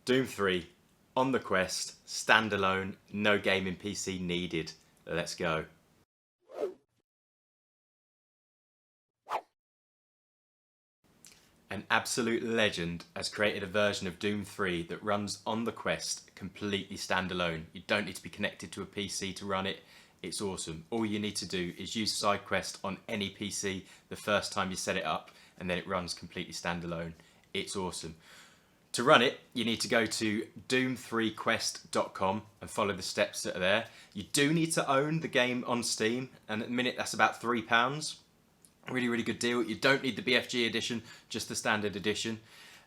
Doom 3, on the Quest, standalone, no gaming PC needed. Let's go. An absolute legend has created a version of Doom 3 that runs on the Quest completely standalone. You don't need to be connected to a PC to run it. It's awesome. All you need to do is use SideQuest on any PC the first time you set it up, and then it runs completely standalone. It's awesome. To run it, you need to go to doom3quest.com and follow the steps that are there. You do need to own the game on Steam, and at the minute that's about £3. Really, really good deal. You don't need the BFG edition, just the standard edition.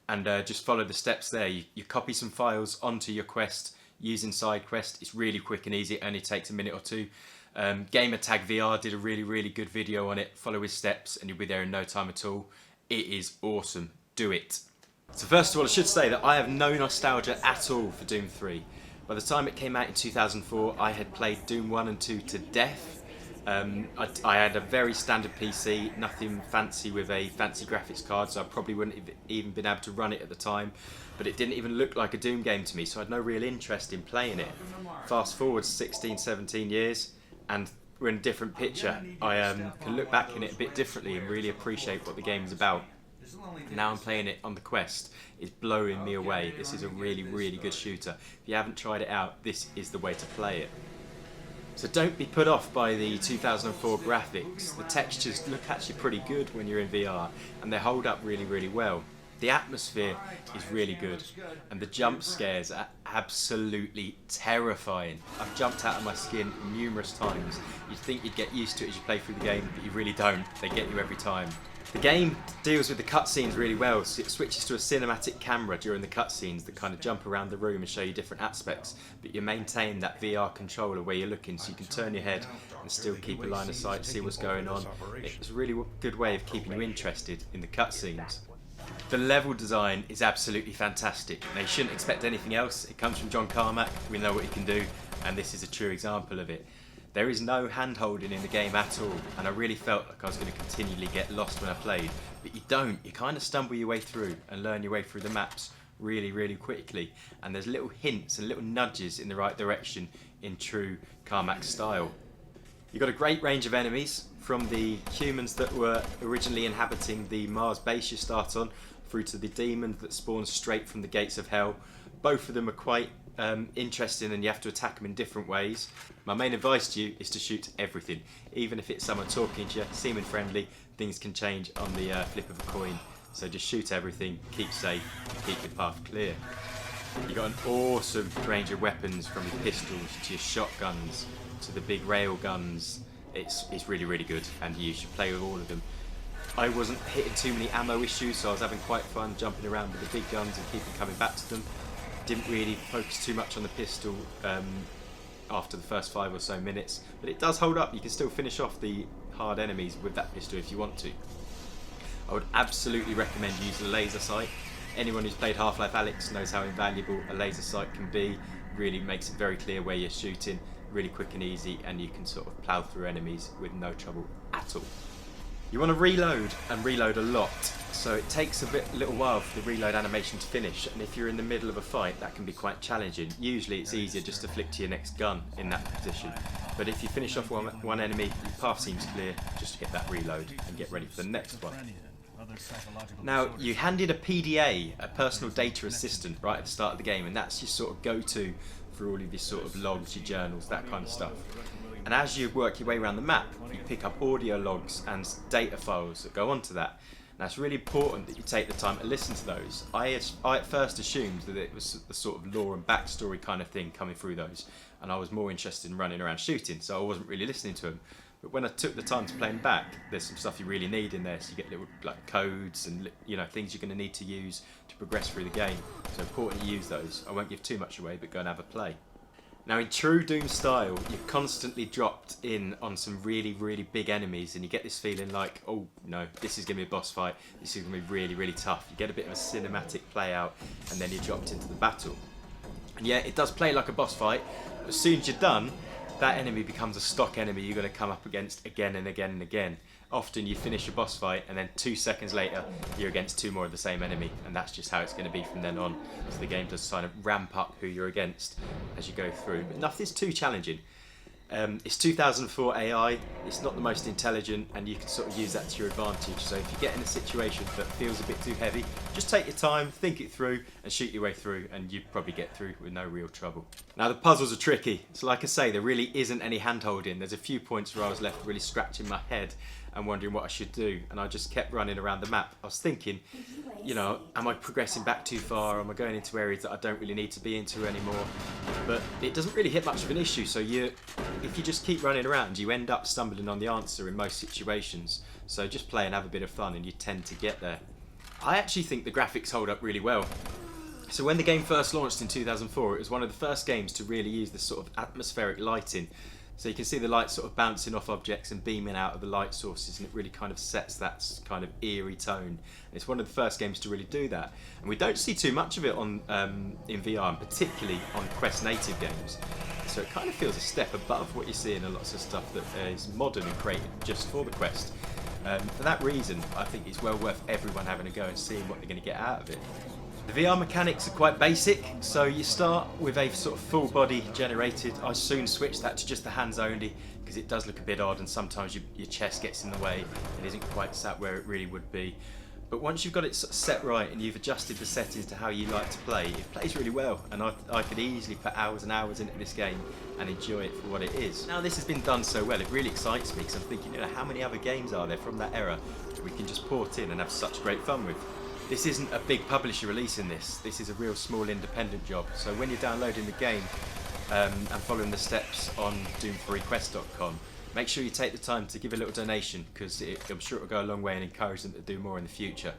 And just follow the steps there. You copy some files onto your Quest using SideQuest. It's really quick and easy. It only takes a minute or two. Gamertag VR did a really, really good video on it. Follow his steps and you'll be there in no time at all. It is awesome. Do it. So first of all, I should say that I have no nostalgia at all for Doom 3. By the time it came out in 2004, I had played Doom 1 and 2 to death. I had a very standard PC, nothing fancy with a fancy graphics card, so I probably wouldn't have even been able to run it at the time. But it didn't even look like a Doom game to me, so I had no real interest in playing it. Fast forward 16, 17 years, and we're in a different picture. I can look back in it a bit differently and really appreciate what the game is about. Now I'm playing it on the Quest. It's blowing me away. This is a really, really good shooter. If you haven't tried it out, this is the way to play it. So don't be put off by the 2004 graphics. The textures look actually pretty good when you're in VR, and they hold up really, really well. The atmosphere is really good, and the jump scares are absolutely terrifying. I've jumped out of my skin numerous times. You'd think you'd get used to it as you play through the game, but you really don't. They get you every time. The game deals with the cutscenes really well, so it switches to a cinematic camera during the cutscenes that kind of jump around the room and show you different aspects, but you maintain that VR controller where you're looking, so you can turn your head and still keep a line of sight, see what's going on. It's a really good way of keeping you interested in the cutscenes. The level design is absolutely fantastic. Now, you shouldn't expect anything else. It comes from John Carmack, we know what he can do, and this is a true example of it. There is no hand-holding in the game at all, and I really felt like I was going to continually get lost when I played, but you don't. You kind of stumble your way through and learn your way through the maps really, really quickly, and there's little hints and little nudges in the right direction in true Carmack style. You've got a great range of enemies, from the humans that were originally inhabiting the Mars base you start on, through to the demon that spawns straight from the gates of hell. Both of them are quite interesting, and you have to attack them in different ways. My main advice to you is to shoot everything. Even if it's someone talking to you, seeming friendly, things can change on the flip of a coin. So just shoot everything, keep safe, keep your path clear. You've got an awesome range of weapons, from your pistols to your shotguns to the big rail guns. It's really, really good, and you should play with all of them. I wasn't hitting too many ammo issues, so I was having quite fun jumping around with the big guns and keeping coming back to them. Didn't really focus too much on the pistol after the first 5 or so minutes, but it does hold up. You can still finish off the hard enemies with that pistol if you want to. I would absolutely recommend using a laser sight. Anyone who's played Half-Life Alyx knows how invaluable a laser sight can be. Really makes it very clear where you're shooting, really quick and easy, and you can sort of plough through enemies with no trouble at all. You want to reload, and reload a lot, so it takes a little while for the reload animation to finish, and if you're in the middle of a fight, that can be quite challenging. Usually it's easier just to flick to your next gun in that position, but if you finish off one enemy, your path seems clear, just hit that reload and get ready for the next one. Now, you handed a PDA, a personal data assistant, right at the start of the game, and that's your sort of go-to for all of your sort of logs, your journals, that kind of stuff. And as you work your way around the map, you pick up audio logs and data files that go onto that. Now, it's really important that you take the time to listen to those. I at first assumed that it was the sort of lore and backstory kind of thing coming through those, and I was more interested in running around shooting, so I wasn't really listening to them. But when I took the time to play them back, there's some stuff you really need in there, so you get little like codes and things you're going to need to use to progress through the game. So important you use those. I won't give too much away, but go and have a play. Now, in true Doom style, you're constantly dropped in on some really, really big enemies, and you get this feeling like, oh no, this is going to be a boss fight, this is going to be really, really tough. You get a bit of a cinematic play out, and then you're dropped into the battle. And yeah, it does play like a boss fight, but as soon as you're done, that enemy becomes a stock enemy you're going to come up against again and again and again. Often you finish a boss fight and then 2 seconds later you're against 2 more of the same enemy, and that's just how it's going to be from then on. So the game does kind of ramp up who you're against as you go through. But nothing's too challenging. It's 2004 AI, it's not the most intelligent, and you can sort of use that to your advantage. So if you get in a situation that feels a bit too heavy, just take your time, think it through and shoot your way through, and you'd probably get through with no real trouble. Now the puzzles are tricky, so like I say, there really isn't any hand holding. There's a few points where I was left really scratching my head and wondering what I should do, and I just kept running around the map. I was thinking, you know, am I progressing back too far? Am I going into areas that I don't really need to be into anymore? But it doesn't really hit much of an issue, so if you just keep running around, you end up stumbling on the answer in most situations. So just play and have a bit of fun and you tend to get there. I actually think the graphics hold up really well. So when the game first launched in 2004, it was one of the first games to really use this sort of atmospheric lighting. So you can see the light sort of bouncing off objects and beaming out of the light sources, and it really kind of sets that kind of eerie tone. And it's one of the first games to really do that. And we don't see too much of it on in VR, and particularly on Quest native games. So it kind of feels a step above what you see in lots of stuff that is modern and created just for the Quest. For that reason, I think it's well worth everyone having a go and seeing what they're going to get out of it. The VR mechanics are quite basic, so you start with a sort of full body generated. I soon switched that to just the hands only because it does look a bit odd, and sometimes your chest gets in the way. It isn't quite sat where it really would be. But once you've got it sort of set right and you've adjusted the settings to how you like to play, it plays really well, and I could easily put hours and hours into this game and enjoy it for what it is. Now this has been done so well, it really excites me because I'm thinking, you know, how many other games are there from that era that we can just port in and have such great fun with? This isn't a big publisher releasing this is a real small independent job. So when you're downloading the game and following the steps on doom3quest.com, make sure you take the time to give a little donation, because I'm sure it'll go a long way and encourage them to do more in the future.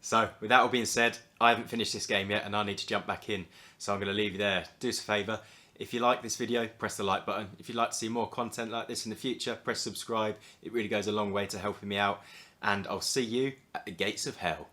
So with that all being said, I haven't finished this game yet and I need to jump back in, so I'm going to leave you there. Do us a favour, if you like this video, press the like button. If you'd like to see more content like this in the future, press subscribe. It really goes a long way to helping me out, and I'll see you at the gates of hell.